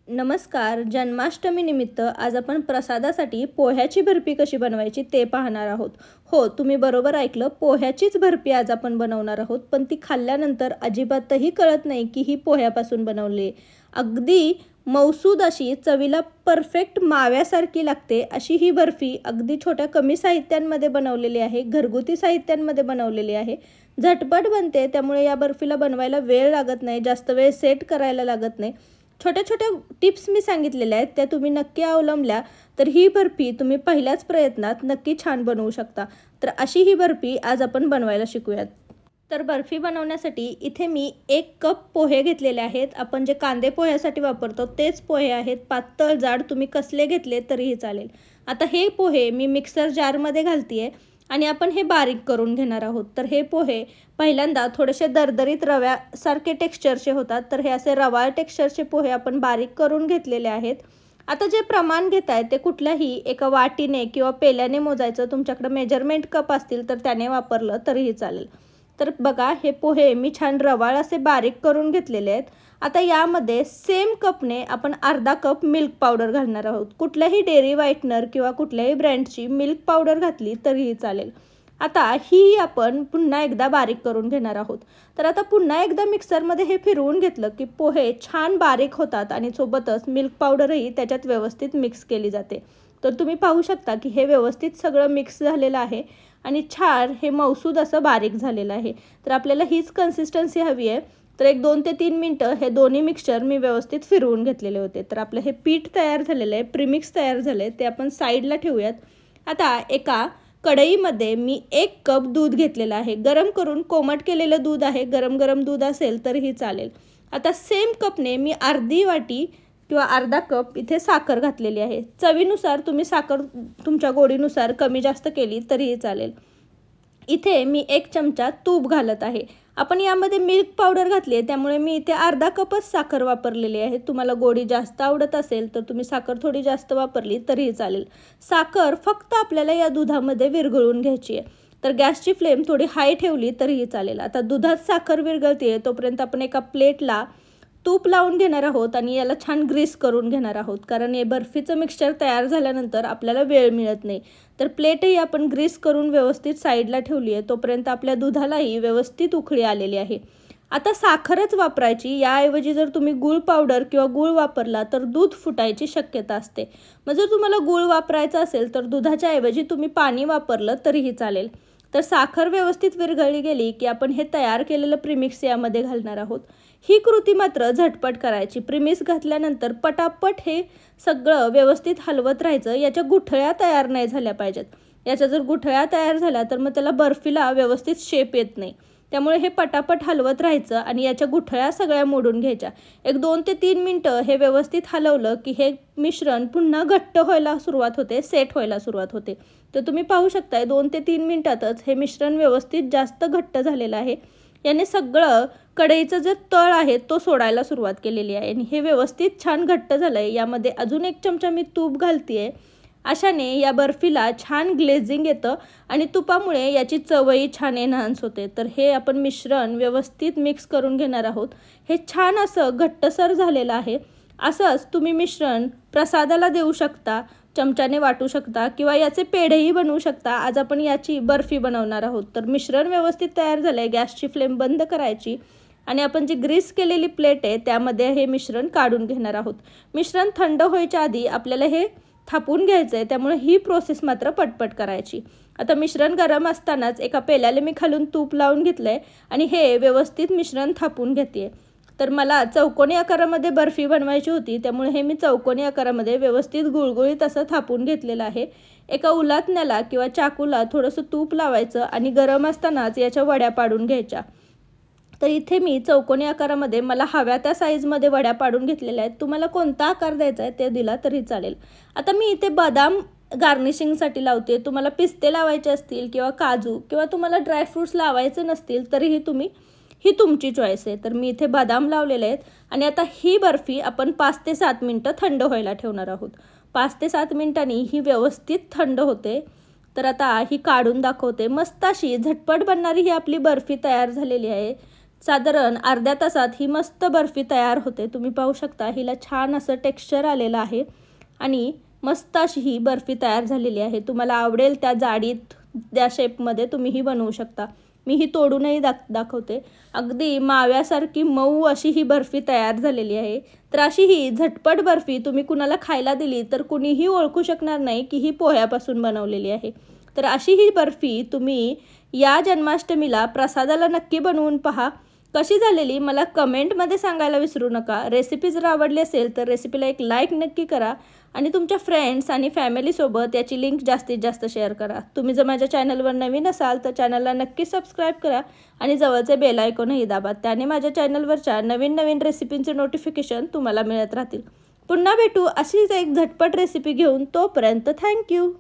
नमस्कार. जन्माष्टमी निमित्त आज आपण प्रसादासाठी पोह्याची बर्फी कशी बनवायची ते पाहणार आहोत. हो, तुम्ही बरोबर ऐकलं, पोह्याचीच बर्फी आज आपण बनवणार आहोत. पण ती खाल्ल्यानंतर अजिबातही कळत नाही की ही पोह्यापासून बनवली आहे. अगदी मौसूद अशी चवीला परफेक्ट माव्यासारखी लागते अशी ही बर्फी अगदी छोट्या कमी साहित्यांमध्ये बनवलेली आहे, घरगुती साहित्यांमध्ये बनवलेली आहे. झटपट बनते, त्यामुळे या बर्फीला बनवायला वेळ लागत नाही, जास्त वेळ सेट करायला लागत नाही. छोट्या छोट्या टिप्स मी सांगितलेल्या आहेत, त्या तुम्ही नक्की अवलंबल्या तर ही बर्फी तुम्ही पहिल्याच प्रयत्नात नक्की छान बनवू शकता. तर अशी ही बर्फी आज आपण बनवायला शिकूयात. तर बर्फी बनवण्यासाठी इथे मी 1 कप पोहे घेतलेले आहेत. आपण जे कांदे पोह्यासाठी वापरतो तेच पोहे आहेत. पातळ जाड तुम्ही कसले घेतले तरीही चालेल. आता हे पोहे मी मिक्सर जारमध्ये घालते आणि आपण हे बारीक करून घेणार आहोत. तर हे पोहे पहिल्यांदा थोडेसे दरदरीत रव्यासारखे टेक्स्चरचे होतात, तर हे असे रवाळ टेक्स्चरचे पोहे आपण बारीक करून घेतलेले आहेत. आता जे प्रमाण घेताय ते कुठल्याही एका वाटीने किंवा पेल्याने मोजायचं. तुमच्याकडे मेजरमेंट कप असतील तर त्याने वापरलं तरीही चालेल. तर बघा, हे पोहे मी छान रवाळ असे बारीक करून घेतलेले आहेत. आता यामध्ये सेम कपने आपण अर्धा कप मिल्क पावडर घालणार आहोत. कुठल्याही डेअरी व्हाईटनर किंवा कुठल्याही ब्रँडची मिल्क पावडर घातली तरीही चालेल. आता ही आपण पुन्हा एकदा बारीक करून घेणार आहोत. तर आता पुन्हा एकदा मिक्सरमध्ये हे फिरवून घेतलं की पोहे छान बारीक होतात आणि सोबतच मिल्क पावडरही त्याच्यात व्यवस्थित मिक्स केली जाते. तर तुम्ही पाहू शकता की हे व्यवस्थित सगळं मिक्स झालेलं आहे आणि छान हे मौसूद असं बारीक झालेलं आहे. तर आपल्याला हीच कन्सिस्टन्सी हवी आहे. तर 1-2 ते 3 मिनटं हे दोन्ही मिक्सचर मी व्यवस्थित फिरवून घेतलेले होते. तर आपलं हे पीठ तयार झालेलं आहे, प्रीमिक्स तयार झालं आहे, ते आपण साईडला ठेवूयात. आता एका कढईमध्ये मी 1 कप दूध घेतलेलं आहे. गरम करून कोमट केलेलं दूध आहे. गरम दूध असेल तरीही चालेल. आता सेम कपने मी अर्धी वाटी किंवा अर्धा कप इथे साखर घातलेली आहे. चवीनुसार तुम्ही साखर तुमच्या गोडीनुसार कमी जास्त केली तरीही चालेल. इथे मी 1 चमचा तूप घालत आहे. आपण यामध्ये मिल्क पावडर घातली आहे, त्यामुळे मी इथे अर्धा कपच साखर वापरलेली आहे. तुम्हाला गोडी जास्त आवडत असेल तर तुम्ही साखर थोडी जास्त वापरली तरीही चालेल. साखर फक्त आपल्याला या दुधामध्ये विरघळून घ्यायची आहे. तर गॅसची फ्लेम थोडी हाय ठेवली तरीही चालेल. आता दुधात साखर विरघळते तोपर्यंत आपण एका प्लेटला तूप लावून घेणार आहोत आणि याला छान ग्रीस करून घेणार आहोत, कारण हे बर्फीचं मिक्सचर तयार झाल्यानंतर आपल्याला वेळ मिळत नाही. तर प्लेटही आपण ग्रीस करून व्यवस्थित साईडला ठेवली आहे. तोपर्यंत आपल्या दुधालाही व्यवस्थित उकळी आलेली आहे. आता साखरच वापरायची, याऐवजी जर तुम्ही गूळ पावडर किंवा गूळ वापरला तर दूध फुटायची शक्यता असते. मग जर तुम्हाला गूळ वापरायचा असेल तर दुधाच्या ऐवजी तुम्ही पाणी वापरलं तरीही चालेल. तर साखर व्यवस्थित विरघळली गेली की आपण हे तयार केलेलं प्रीमिक्स यामध्ये घालणार आहोत. ही कृती मात्र झटपट करायची. प्रीमिक्स घातल्यानंतर पटापट हे सगळं व्यवस्थित हलवत राहायचं. याच्या गुठळ्या तयार नाही झाल्या पाहिजेत. याच्या जर गुठळ्या तयार झाल्या तर मग त्याला बर्फीला व्यवस्थित शेप येत नाही. त्यामुळे हे पटापट हलवत राहायचं आणि याच्या गुठळ्या सगळ्या मोडून घ्यायच्या. 1-2 ते 3 मिनटं हे व्यवस्थित हलवलं की हे मिश्रण पुन्हा घट्ट व्हायला सुरुवात होते, सेट व्हायला सुरुवात होते. तर तुम्ही पाहू शकताय 2 ते 3 मिनटातच हे मिश्रण व्यवस्थित जास्त घट्ट झालेलं आहे. याने सगळं कढईचं जे तळ आहे तो सोडायला सुरुवात केलेली आहे आणि हे व्यवस्थित छान घट्ट झालं आहे. यामध्ये अजून 1 चमचा मी तूप घालते आहे. अशाने या बर्फीला छान ग्लेझिंग येतं आणि तुपामुळे याची चवही छान एनहान्स होते. तर हे आपण मिश्रण व्यवस्थित मिक्स करून घेणार आहोत. हे छान असं घट्टसर झालेलं आहे. असंच तुम्ही मिश्रण प्रसादाला देऊ शकता, चमच्याने वाटू शकता किंवा याचे पेढेही बनवू शकता. आज आपण याची बर्फी बनवणार आहोत. तर मिश्रण व्यवस्थित तयार झालं आहे. गॅसची फ्लेम बंद करायची आणि आपण जी ग्रीस केलेली प्लेट आहे त्यामध्ये हे मिश्रण काढून घेणार आहोत. मिश्रण थंड व्हायच्या आधी आपल्याला हे थापून घ्यायचं आहे, त्यामुळे ही प्रोसेस मात्र पटपट करायची. आता मिश्रण गरम असतानाच एका पेल्याला मी खालून तूप लावून घेतलं आहे आणि हे व्यवस्थित मिश्रण थापून घेते. तर मला चौकोनी आकारामध्ये बर्फी बनवायची होती, त्यामुळे हे मी चौकोनी आकारामध्ये व्यवस्थित गुळगुळीत असं थापून घेतलेलं आहे. एका उलाटण्याला किंवा चाकूला थोडंसं तूप लावायचं आणि गरम असतानाच याच्या वड्या पाडून घ्यायच्या. तर इथे मी चौकोनी आकारामध्ये मला हव्या त्या साईजमध्ये वड्या पाडून घेतलेल्या आहेत. तुम्हाला कोणता आकार द्यायचा आहे ते दिला तरी चालेल. आता मी इथे बदाम गार्निशिंगसाठी लावते. तुम्हाला पिस्ते लावायचे असतील किंवा काजू किंवा तुम्हाला ड्रायफ्रूट्स लावायचे नसतील तरीही ही तुमची चॉईस आहे. तर मी इथे बदाम लावलेले आहेत आणि आता ही बर्फी आपण 5 ते 7 मिनटं थंड व्हायला ठेवणार आहोत. 5 ते 7 मिनिटांनी ही व्यवस्थित थंड होते. तर आता ही काढून दाखवते. मस्त अशी झटपट बनणारी ही आपली बर्फी तयार झालेली आहे. साधारण अर्ध्या तासात ही मस्त बर्फी तयार होते। तुम्ही पाहू शकता हिला छान असं टेक्स्चर आलेलं आहे आणि मस्त अशी ही बर्फी तयार झालेली आहे। तुम्हाला आवडेल त्या जाडीत त्या शेपमध्ये तुम्ही ही बनवू शकता। मी ही तोडूनही दाखवते। अगदी माव्यासारखी मऊ अशी ही बर्फी तयार झालेली आहे। तर अशी ही झटपट बर्फी तुम्ही कुणाला खायला दिली तर कुणीही ओळखू शकणार नाही की ही पोह्यापासून बनवलेली आहे। तर अशी ही बर्फी तुम्ही या जन्माष्टमीला प्रसादाला नक्की बनवून पहा। कशी झालेली मला कमेंटमध्ये सांगायला विसरू नका। रेसिपी जर आवडली असेल तर रेसिपीला एक लाईक नक्की करा आणि तुमच्या फ्रेंड्स आणि फॅमिलीसोबत याची लिंक जास्तीत जास्त शेअर करा। तुम्ही जर माझ्या चॅनलवर नवीन असाल तर चॅनलला नक्की सबस्क्राईब करा आणि जवळचे बेल आयकॉनही दाबा। त्याने माझ्या चॅनलवरच्या नवीन रेसिपींचे नोटिफिकेशन तुम्हाला मिळत राहतील। पुन्हा भेटू अशीच एक झटपट रेसिपी घेऊन। तोपर्यंत थँक्यू।